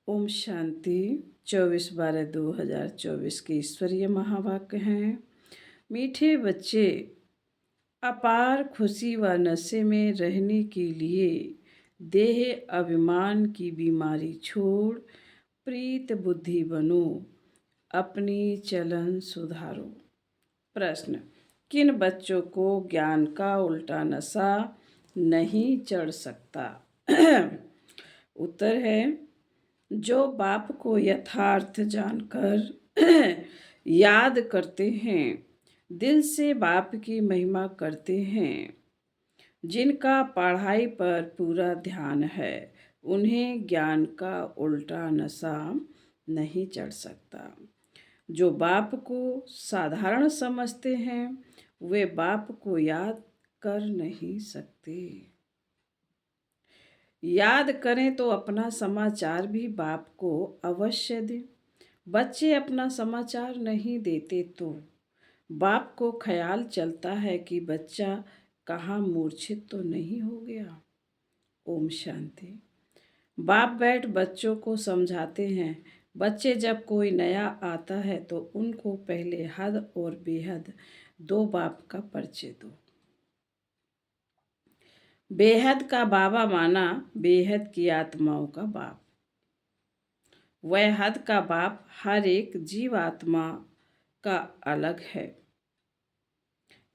ओम शांति। 24/12/2024 के ईश्वरीय महावाक्य हैं। मीठे बच्चे, अपार खुशी व नशे में रहने के लिए देह अभिमान की बीमारी छोड़ प्रीत बुद्धि बनो, अपनी चलन सुधारो। प्रश्न: किन बच्चों को ज्ञान का उल्टा नशा नहीं चढ़ सकता? उत्तर है, जो बाप को यथार्थ जानकर याद करते हैं, दिल से बाप की महिमा करते हैं, जिनका पढ़ाई पर पूरा ध्यान है, उन्हें ज्ञान का उल्टा नशा नहीं चढ़ सकता। जो बाप को साधारण समझते हैं, वे बाप को याद कर नहीं सकते। याद करें तो अपना समाचार भी बाप को अवश्य दें। बच्चे अपना समाचार नहीं देते तो बाप को ख्याल चलता है कि बच्चा कहाँ मूर्छित तो नहीं हो गया। ओम शांति। बाप बैठ बच्चों को समझाते हैं। बच्चे जब कोई नया आता है तो उनको पहले हद और बेहद दो बाप का परिचय दो। बेहद का बाबा माना बेहद की आत्माओं का बाप। वह हद का बाप हर एक जीव आत्मा का अलग है।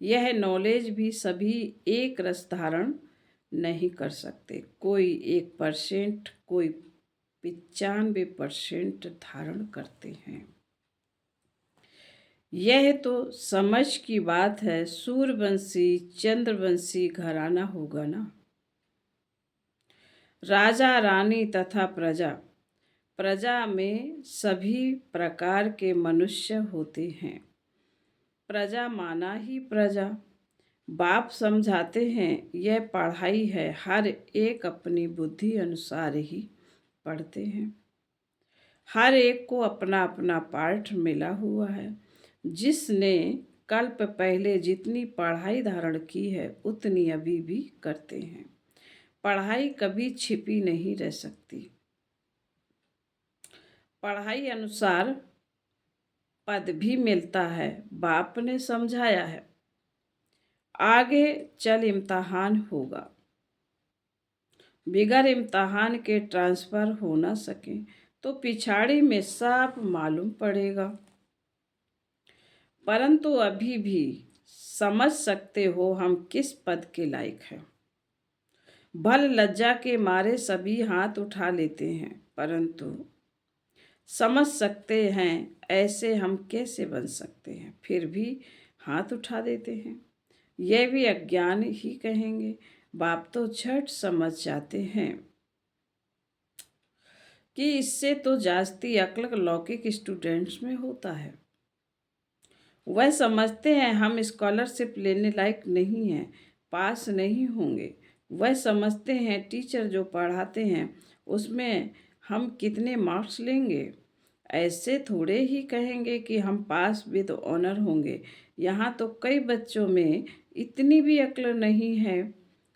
यह नॉलेज भी सभी एक रस धारण नहीं कर सकते। कोई 1%, कोई 95% धारण करते हैं। यह तो समझ की बात है। सूर्यवंशी चंद्रवंशी घराना होगा ना। राजा रानी तथा प्रजा। प्रजा में सभी प्रकार के मनुष्य होते हैं। प्रजा माना ही प्रजा। बाप समझाते हैं, यह पढ़ाई है, हर एक अपनी बुद्धि अनुसार ही पढ़ते हैं। हर एक को अपना अपना पाठ मिला हुआ है। जिसने कल्प पहले जितनी पढ़ाई धारण की है, उतनी अभी भी करते हैं। पढ़ाई कभी छिपी नहीं रह सकती। पढ़ाई अनुसार पद भी मिलता है। बाप ने समझाया है, आगे चल इम्तिहान होगा। बिगर इम्तिहान के ट्रांसफ़र हो ना सके तो पिछाड़ी में साफ मालूम पड़ेगा। परंतु अभी भी समझ सकते हो हम किस पद के लायक हैं। भल लज्जा के मारे सभी हाथ उठा लेते हैं, परंतु समझ सकते हैं ऐसे हम कैसे बन सकते हैं, फिर भी हाथ उठा देते हैं। यह भी अज्ञान ही कहेंगे। बाप तो झट समझ जाते हैं कि इससे तो जास्ती अक्ल लौकिक स्टूडेंट्स में होता है। वह समझते हैं हम स्कॉलरशिप लेने लायक नहीं हैं, पास नहीं होंगे। वह समझते हैं टीचर जो पढ़ाते हैं उसमें हम कितने मार्क्स लेंगे। ऐसे थोड़े ही कहेंगे कि हम पास विद ऑनर होंगे। यहाँ तो कई बच्चों में इतनी भी अक्ल नहीं है।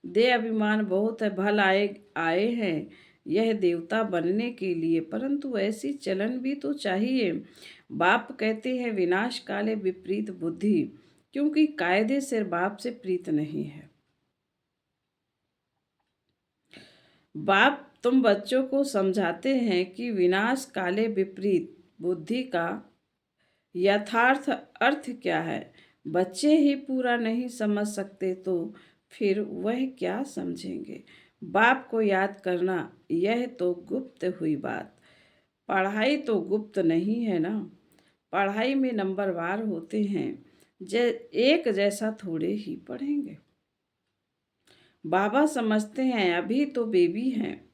दे अभिमान बहुत है। भल आए हैं यह देवता बनने के लिए, परंतु ऐसी चलन भी तो चाहिए। बाप कहते हैं विनाश काले विपरीत बुद्धि, क्योंकि कायदे से बाप से प्रीत नहीं है। बाप तुम बच्चों को समझाते हैं कि विनाश काले विपरीत बुद्धि का यथार्थ अर्थ क्या है। बच्चे ही पूरा नहीं समझ सकते तो फिर वह क्या समझेंगे। बाप को याद करना यह तो गुप्त हुई बात। पढ़ाई तो गुप्त नहीं है ना। पढ़ाई में नंबरवार होते हैं। एक जैसा थोड़े ही पढ़ेंगे। बाबा समझते हैं अभी तो बेबी हैं।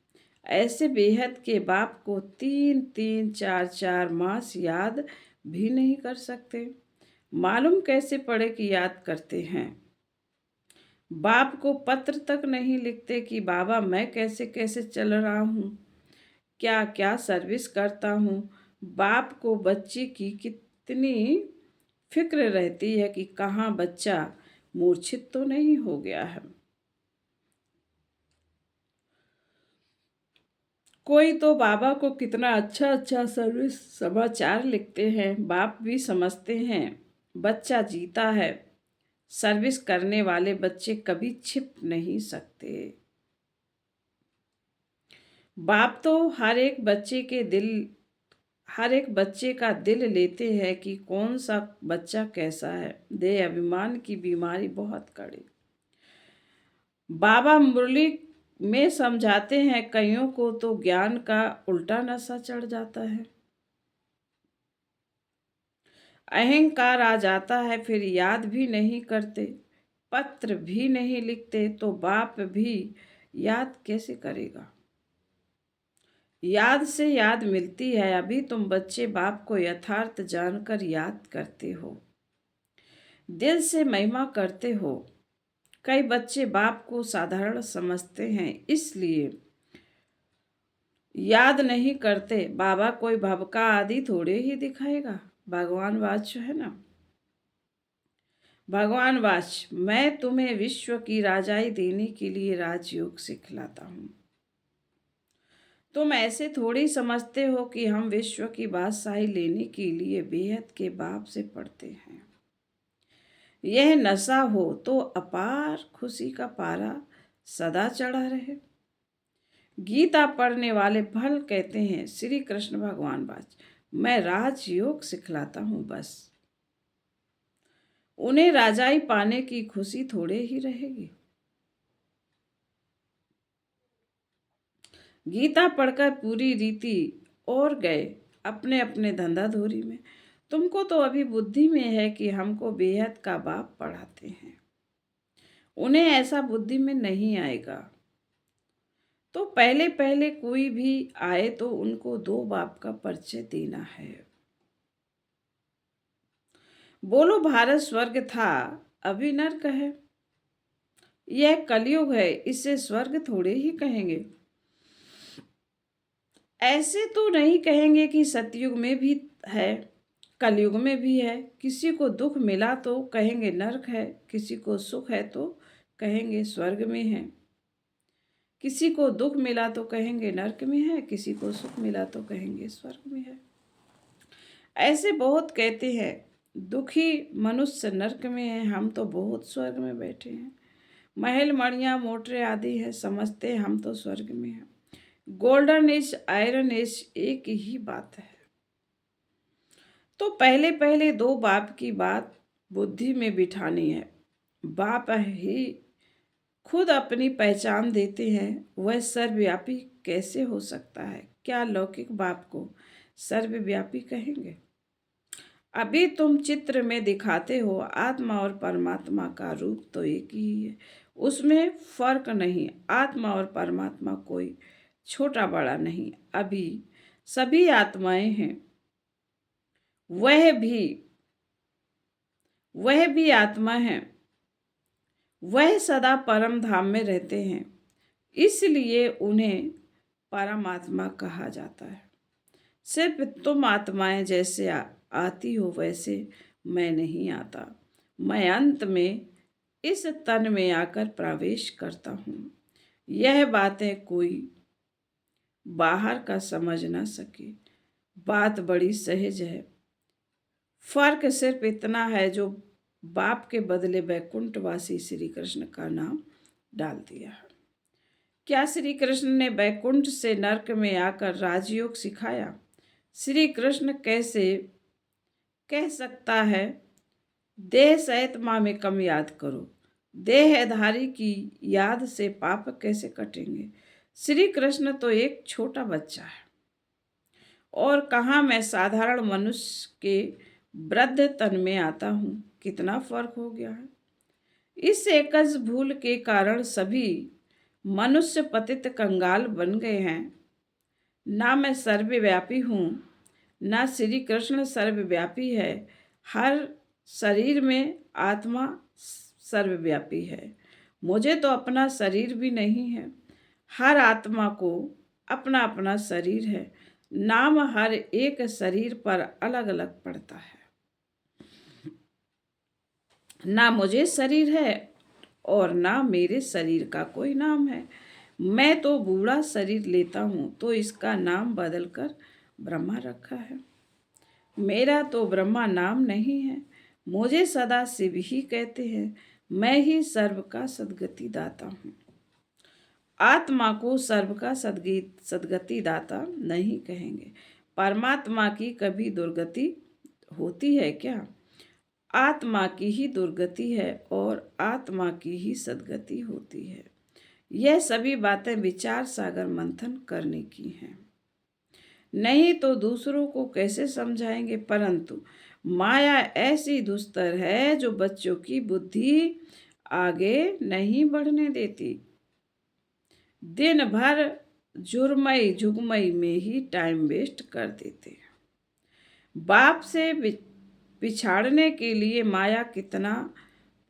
ऐसे बेहद के बाप को 3-3, 4-4 मास याद भी नहीं कर सकते। मालूम कैसे पड़े कि याद करते हैं। बाप को पत्र तक नहीं लिखते कि बाबा मैं कैसे कैसे चल रहा हूँ, क्या क्या सर्विस करता हूँ। बाप को बच्चे की कितनी फिक्र रहती है कि कहाँ बच्चा मूर्छित तो नहीं हो गया है। कोई तो बाबा को कितना अच्छा अच्छा सर्विस समाचार लिखते हैं। बाप भी समझते हैं बच्चा जीता है। सर्विस करने वाले बच्चे कभी छिप नहीं सकते। बाप तो हर एक बच्चे का दिल लेते हैं कि कौन सा बच्चा कैसा है। देह अभिमान की बीमारी बहुत कड़ी। बाबा मुरली में समझाते हैं कईयों को तो ज्ञान का उल्टा नशा चढ़ जाता है। अहंकार आ जाता है, फिर याद भी नहीं करते, पत्र भी नहीं लिखते, तो बाप भी याद कैसे करेगा। याद से याद मिलती है। अभी तुम बच्चे बाप को यथार्थ जानकर याद करते हो, दिल से महिमा करते हो। कई बच्चे बाप को साधारण समझते हैं, इसलिए याद नहीं करते। बाबा कोई भव का आदि थोड़े ही दिखाएगा। भगवान वाच है ना, भगवान वाच, मैं तुम्हें विश्व की राजाई देने के लिए राजयोग सिखलाता हूँ। तुम ऐसे थोड़ी समझते हो कि हम विश्व की बादशाही लेने के लिए बेहद के बाप से पढ़ते हैं। यह नशा हो तो अपार खुशी का पारा सदा चढ़ा रहे। गीता पढ़ने वाले भल कहते हैं श्री कृष्ण भगवान वाच, मैं राजयोग सिखलाता हूँ बस। उन्हें राजाई पाने की खुशी थोड़े ही रहेगी। गीता पढ़कर पूरी रीति और गए अपने अपने धंधाधोरी में। तुमको तो अभी बुद्धि में है कि हमको बेहद का बाप पढ़ाते हैं। उन्हें ऐसा बुद्धि में नहीं आएगा। तो पहले पहले कोई भी आए तो उनको दो बाप का परिचय देना है। बोलो भारत स्वर्ग था, अभी नर्क है। यह कलयुग है, इसे स्वर्ग थोड़े ही कहेंगे। ऐसे तो नहीं कहेंगे कि सतयुग में भी है, कलयुग में भी है। किसी को दुख मिला तो कहेंगे नरक है, किसी को सुख है तो कहेंगे स्वर्ग में है। किसी को दुख मिला तो कहेंगे नरक में है, किसी को सुख मिला तो कहेंगे स्वर्ग में है। ऐसे बहुत कहते हैं। दुखी मनुष्य नरक में है, हम तो बहुत स्वर्ग में बैठे हैं। महल मणियाँ मोटरे आदि है, समझते हैं हम तो स्वर्ग में हैं। गोल्डन एज आयरन एज एक ही बात है। तो पहले पहले दो बाप की बात बुद्धि में बिठानी है। बाप ही खुद अपनी पहचान देते हैं। वह सर्वव्यापी कैसे हो सकता है। क्या लौकिक बाप को सर्वव्यापी कहेंगे। अभी तुम चित्र में दिखाते हो आत्मा और परमात्मा का रूप तो एक ही है, उसमें फर्क नहीं। आत्मा और परमात्मा कोई छोटा बड़ा नहीं, अभी सभी आत्माएं हैं। वह भी आत्मा है। वह सदा परम धाम में रहते हैं, इसलिए उन्हें परमात्मा कहा जाता है। सिर्फ तुम आत्माएं जैसे आती हो वैसे मैं नहीं आता। मैं अंत में इस तन में आकर प्रवेश करता हूँ। यह बातें कोई बाहर का समझ ना सके। बात बड़ी सहज है। फर्क सिर्फ इतना है जो बाप के बदले वैकुंठवासी श्री कृष्ण का नाम डाल दिया है। क्या श्री कृष्ण ने वैकुंठ से नरक में आकर राजयोग सिखाया। श्री कृष्ण कैसे कह सकता है देह सहित माँ में कम याद करो। देहधारी की याद से पाप कैसे कटेंगे। श्री कृष्ण तो एक छोटा बच्चा है, और कहाँ मैं साधारण मनुष्य के वृद्ध तन में आता हूँ। कितना फर्क हो गया है। इस एकज भूल के कारण सभी मनुष्य पतित कंगाल बन गए हैं। ना मैं सर्वव्यापी हूँ, ना श्री कृष्ण सर्वव्यापी है। हर शरीर में आत्मा सर्वव्यापी है। मुझे तो अपना शरीर भी नहीं है। हर आत्मा को अपना अपना शरीर है। नाम हर एक शरीर पर अलग अलग पड़ता है। ना मुझे शरीर है और ना मेरे शरीर का कोई नाम है। मैं तो बूढ़ा शरीर लेता हूँ तो इसका नाम बदलकर ब्रह्मा रखा है। मेरा तो ब्रह्मा नाम नहीं है, मुझे सदा शिव ही कहते हैं। मैं ही सर्व का सद्गति दाता हूँ। आत्मा को सर्व का सद्गति दाता नहीं कहेंगे। परमात्मा की कभी दुर्गति होती है क्या? आत्मा की ही दुर्गति है और आत्मा की ही सद्गति होती है। यह सभी बातें विचार सागर मंथन करने की हैं। नहीं तो दूसरों को कैसे समझाएंगे? परंतु माया ऐसी दुस्तर है जो बच्चों की बुद्धि आगे नहीं बढ़ने देती। दिन भर जुर्मई झुगमई में ही टाइम वेस्ट कर देते हैं। बाप से पिछाड़ने के लिए माया कितना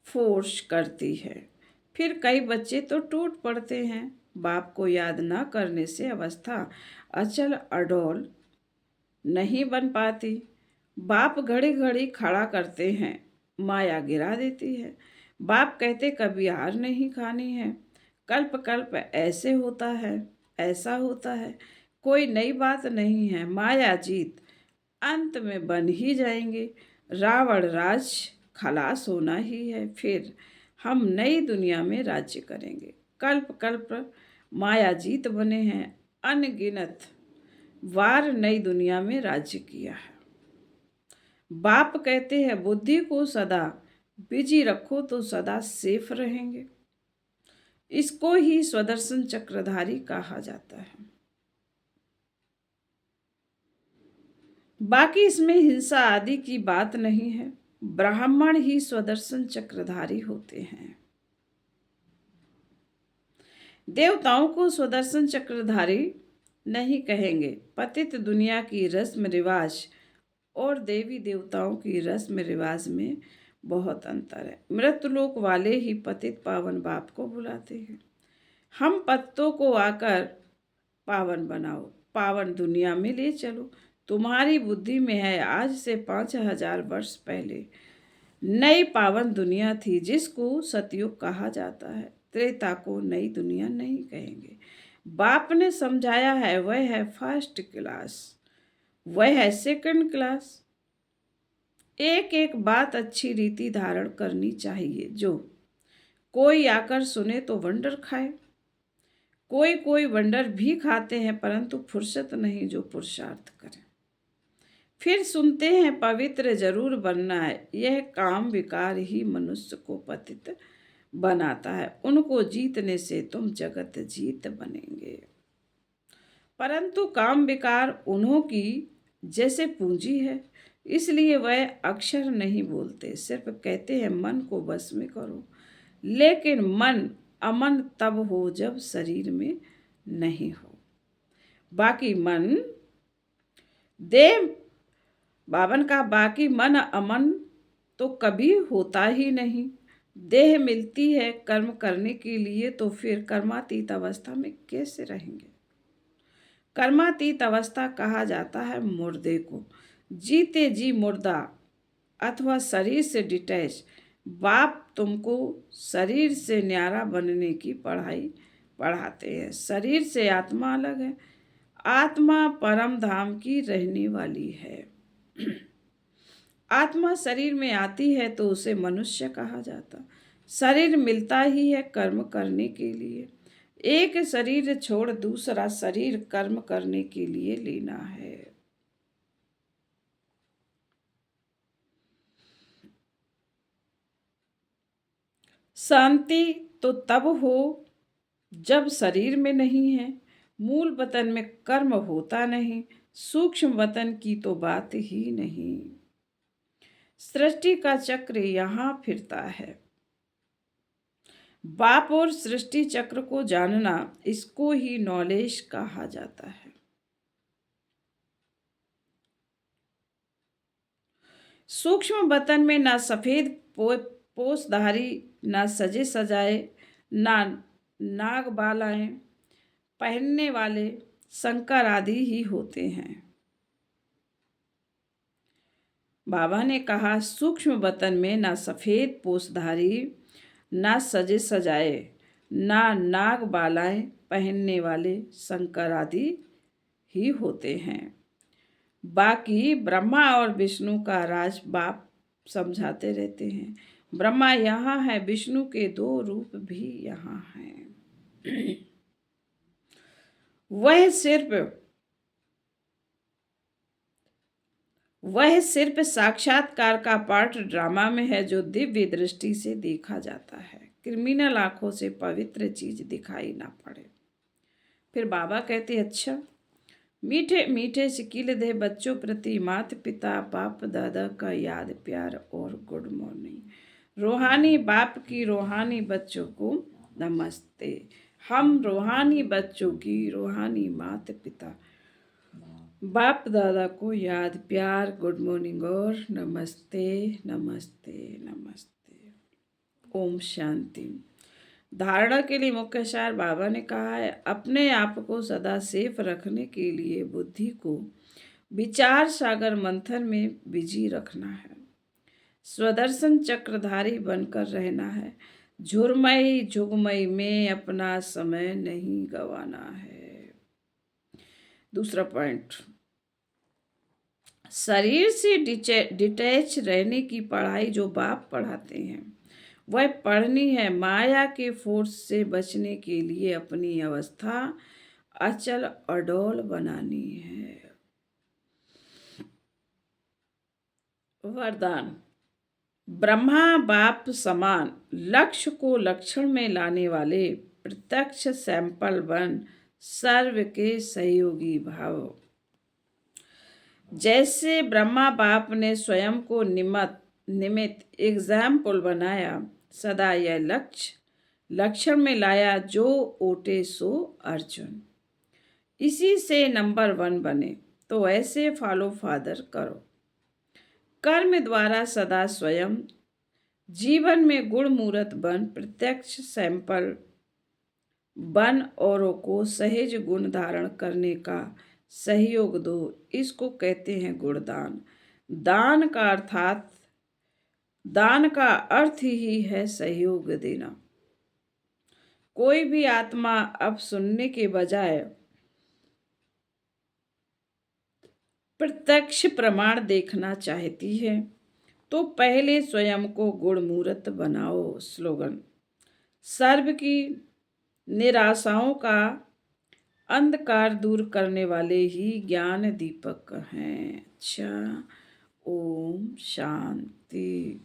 फोर्स करती है। फिर कई बच्चे तो टूट पड़ते हैं। बाप को याद न करने से अवस्था अचल अडोल नहीं बन पाती। बाप घड़ी घड़ी खड़ा करते हैं, माया गिरा देती है। बाप कहते कभी हार नहीं खानी है। कल्प कल्प ऐसे होता है, ऐसा होता है, कोई नई बात नहीं है। माया जीत अंत में बन ही जाएंगे। रावण राज खलास होना ही है, फिर हम नई दुनिया में राज्य करेंगे। कल्प कल्प माया जीत बने हैं, अनगिनत वार नई दुनिया में राज्य किया है। बाप कहते हैं बुद्धि को सदा बिजी रखो तो सदा सेफ रहेंगे। इसको ही स्वदर्शन चक्रधारी कहा जाता है। बाकी इसमें हिंसा आदि की बात नहीं है। ब्राह्मण ही स्वदर्शन चक्रधारी होते हैं। देवताओं को स्वदर्शन चक्रधारी नहीं कहेंगे। पतित दुनिया की रस्म रिवाज और देवी देवताओं की रस्म रिवाज में बहुत अंतर है। मृतलोक वाले ही पतित पावन बाप को बुलाते हैं। हम पत्तों को आकर पावन बनाओ, पावन दुनिया में ले चलो। तुम्हारी बुद्धि में है आज से 5000 वर्ष पहले नई पावन दुनिया थी जिसको सतयुग कहा जाता है। त्रेता को नई दुनिया नहीं कहेंगे। बाप ने समझाया है वह है फर्स्ट क्लास, वह है सेकंड क्लास। एक एक बात अच्छी रीति धारण करनी चाहिए। जो कोई आकर सुने तो वंडर खाए। कोई वंडर भी खाते हैं परंतु फुर्सत नहीं जो पुरुषार्थ करें। फिर सुनते हैं पवित्र जरूर बनना है। यह काम विकार ही मनुष्य को पतित बनाता है। उनको जीतने से तुम जगत जीत बनेंगे। परंतु काम विकार उन्हों की जैसे पूंजी है, इसलिए वह अक्षर नहीं बोलते, सिर्फ कहते हैं मन को बस में करो। लेकिन मन अमन तब हो जब शरीर में नहीं हो। बाकी मन देव बावन का बाकी मन अमन तो कभी होता ही नहीं। देह मिलती है कर्म करने के लिए तो फिर कर्मातीत अवस्था में कैसे रहेंगे? कर्मातीत अवस्था कहा जाता है मुर्दे को। जीते जी मुर्दा अथवा शरीर से डिटैच। बाप तुमको शरीर से न्यारा बनने की पढ़ाई पढ़ाते हैं। शरीर से आत्मा अलग है। आत्मा परम धाम की रहने वाली है। आत्मा शरीर में आती है तो उसे मनुष्य कहा जाता। शरीर मिलता ही है कर्म करने के लिए। एक शरीर छोड़ दूसरा शरीर कर्म करने के लिए लेना है। शांति तो तब हो जब शरीर में नहीं है। मूल वतन में कर्म होता नहीं, सूक्ष्म वतन की तो बात ही नहीं। सृष्टि का चक्र यहाँ फिरता है। बाप और सृष्टि चक्र को जानना, इसको ही नॉलेज कहा जाता है। सूक्ष्म वतन में ना सफेद पोषधारी, ना सजे सजाए, ना नाग बालाएं पहनने वाले शंकर आदि ही होते हैं। बाबा ने कहा सूक्ष्म वतन में ना सफेद पोषधारी, ना सजे सजाए, ना नाग बालाएं पहनने वाले शंकर आदि ही होते हैं। बाकी ब्रह्मा और विष्णु का राज बाप समझाते रहते हैं। ब्रह्मा यहाँ है, विष्णु के दो रूप भी यहाँ हैं। वह सिर्फ साक्षात्कार का पार्ट ड्रामा में है जो दिव्य दृष्टि से देखा जाता है, क्रिमिनल आंखों से पवित्र चीज दिखाई ना पड़े। फिर बाबा कहते, अच्छा मीठे मीठे सिकिल दे बच्चों प्रति माता पिता बाप दादा का याद प्यार और गुड मॉर्निंग। रूहानी बाप की रूहानी बच्चों को नमस्ते। हम रूहानी बच्चों की रूहानी माता पिता बाप दादा को याद प्यार गुड मॉर्निंग और नमस्ते नमस्ते नमस्ते। ओम शांति। धारणा के लिए मुख्य सार बाबा ने कहा है, अपने आप को सदा सेफ रखने के लिए बुद्धि को विचार सागर मंथन में बिजी रखना है, स्वदर्शन चक्रधारी बनकर रहना है, झुरमई झुगमई में अपना समय नहीं गंवाना है। दूसरा पॉइंट, शरीर से डिटैच रहने की पढ़ाई जो बाप पढ़ाते हैं वह पढ़नी है। माया के फोर्स से बचने के लिए अपनी अवस्था अचल अडोल बनानी है। वरदान, ब्रह्मा बाप समान लक्ष्य को लक्षण में लाने वाले प्रत्यक्ष सैंपल बन सर्व के सहयोगी भाव। जैसे ब्रह्मा बाप ने स्वयं को निमित्त एग्जाम्पल बनाया, सदा यह लक्षण में लाया, जो ओटे सो अर्जुन। इसी से नंबर 1 बने, तो ऐसे फॉलो फादर करो। कर्म द्वारा सदा स्वयं जीवन में गुण मूर्त बन प्रत्यक्ष सैंपल बन औरों को सहज गुण धारण करने का सहयोग दो। इसको कहते हैं गुणदान। दान का अर्थ ही है सहयोग देना। कोई भी आत्मा अब सुनने के बजाय प्रत्यक्ष प्रमाण देखना चाहती है तो पहले स्वयं को गुणमूर्त बनाओ। स्लोगन, सर्व की निराशाओं का अंधकार दूर करने वाले ही ज्ञान दीपक हैं। अच्छा, ओम शांति।